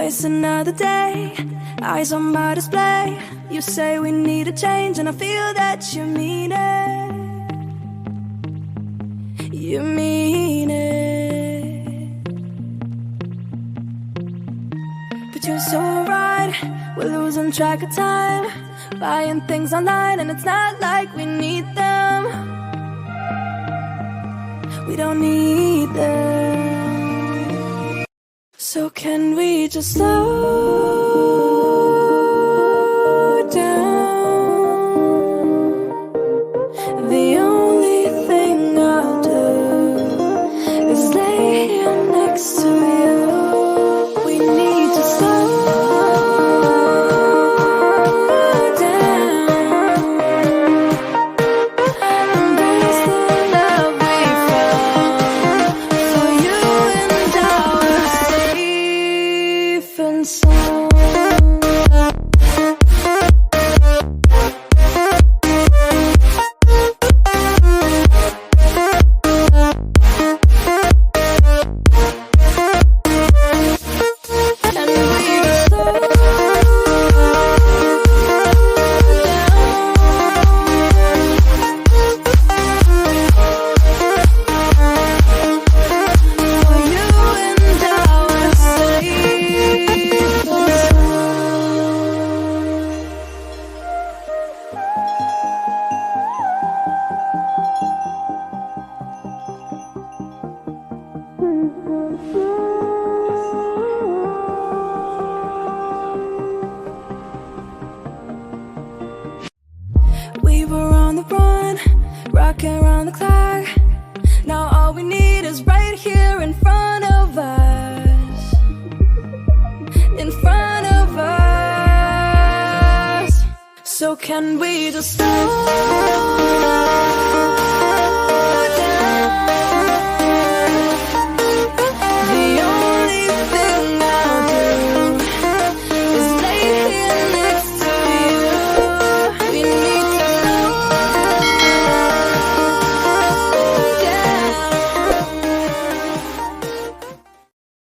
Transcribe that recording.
waste another day, eyes on my display. You say we need a change, and I feel that you mean it. You mean it. But you're so right, we're losing track of time, buying things online, and it's not like we need them. We don't need them. So can we just slow down? The only thing I'll do is lay here next to you. We need to slow down. Embrace the love we found. For you and I were safe and sound. We were on the run, rocking around the clock. Now all we need is right here in front of us. In front of us. So can we just slow